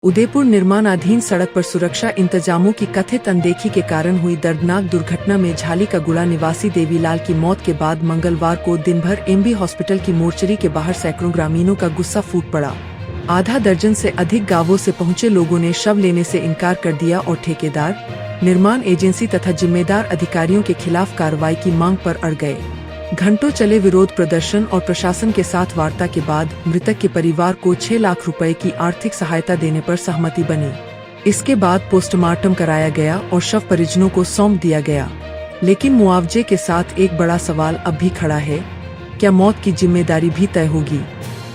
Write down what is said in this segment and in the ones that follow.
उदयपुर निर्माणाधीन सड़क पर सुरक्षा इंतजामों की कथित अनदेखी के कारण हुई दर्दनाक दुर्घटना में झाली का गुड़ा निवासी देवीलाल की मौत के बाद मंगलवार को दिन भर एमबी हॉस्पिटल की मोर्चरी के बाहर सैकड़ों ग्रामीणों का गुस्सा फूट पड़ा। आधा दर्जन से अधिक गांवों से पहुंचे लोगों ने शव लेने से इनकार कर दिया और ठेकेदार, निर्माण एजेंसी तथा जिम्मेदार अधिकारियों के खिलाफ कार्रवाई की मांग पर अड़ गए। घंटों चले विरोध प्रदर्शन और प्रशासन के साथ वार्ता के बाद मृतक के परिवार को 6 लाख रुपए की आर्थिक सहायता देने पर सहमति बनी। इसके बाद पोस्टमार्टम कराया गया और शव परिजनों को सौंप दिया गया। लेकिन मुआवजे के साथ एक बड़ा सवाल अब भी खड़ा है, क्या मौत की जिम्मेदारी भी तय होगी?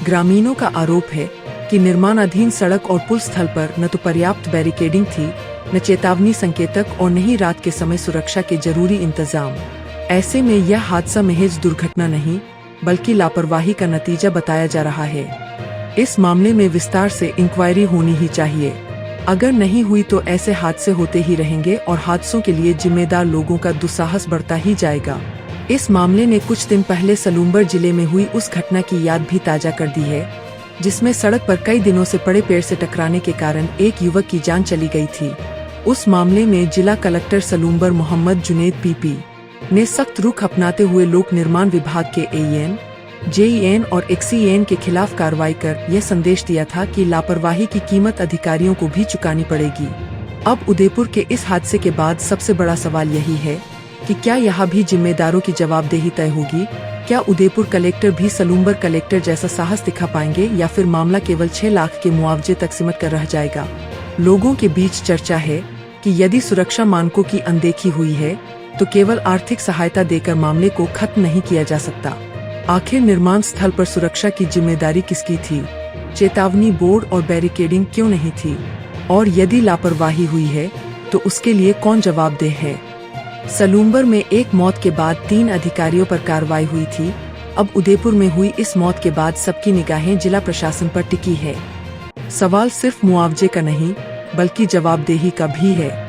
ग्रामीणों का आरोप है कि निर्माणाधीन सड़क और पुल स्थल पर न तो पर्याप्त बैरिकेडिंग थी, न चेतावनी संकेतक और न ही रात के समय सुरक्षा के जरूरी इंतजाम। ऐसे में यह हादसा महज दुर्घटना नहीं बल्कि लापरवाही का नतीजा बताया जा रहा है। इस मामले में विस्तार से इंक्वायरी होनी ही चाहिए। अगर नहीं हुई तो ऐसे हादसे होते ही रहेंगे और हादसों के लिए जिम्मेदार लोगों का दुस्साहस बढ़ता ही जाएगा। इस मामले ने कुछ दिन पहले सलूम्बर जिले में हुई उस घटना की याद भी ताजा कर दी है, जिसमें सड़क पर कई दिनों से पड़े पेड़ से टकराने के कारण एक युवक की जान चली गई थी। उस मामले में जिला कलेक्टर सलूम्बर मोहम्मद जुनेद पीपी ने सख्त रुख अपनाते हुए लोक निर्माण विभाग के एईएन, जेईएन और एक्सीएन के खिलाफ कार्रवाई कर यह संदेश दिया था कि लापरवाही की कीमत अधिकारियों को भी चुकानी पड़ेगी। अब उदयपुर के इस हादसे के बाद सबसे बड़ा सवाल यही है कि क्या यहाँ भी जिम्मेदारों की जवाबदेही तय होगी? क्या उदयपुर कलेक्टर भी सलूम्बर कलेक्टर जैसा साहस दिखा पाएंगे या फिर मामला केवल 6 लाख के मुआवजे तक सिमट कर रह जाएगा? लोगों के बीच चर्चा है कि यदि सुरक्षा मानकों की अनदेखी हुई है तो केवल आर्थिक सहायता देकर मामले को खत्म नहीं किया जा सकता। आखिर निर्माण स्थल पर सुरक्षा की जिम्मेदारी किसकी थी? चेतावनी बोर्ड और बैरिकेडिंग क्यों नहीं थी? और यदि लापरवाही हुई है तो उसके लिए कौन जवाबदेह है? सलूम्बर में एक मौत के बाद 3 अधिकारियों पर कार्रवाई हुई थी। अब उदयपुर में हुई इस मौत के बाद सबकी निगाहें जिला प्रशासन पर टिकी है। सवाल सिर्फ मुआवजे का नहीं बल्कि जवाबदेही का भी है।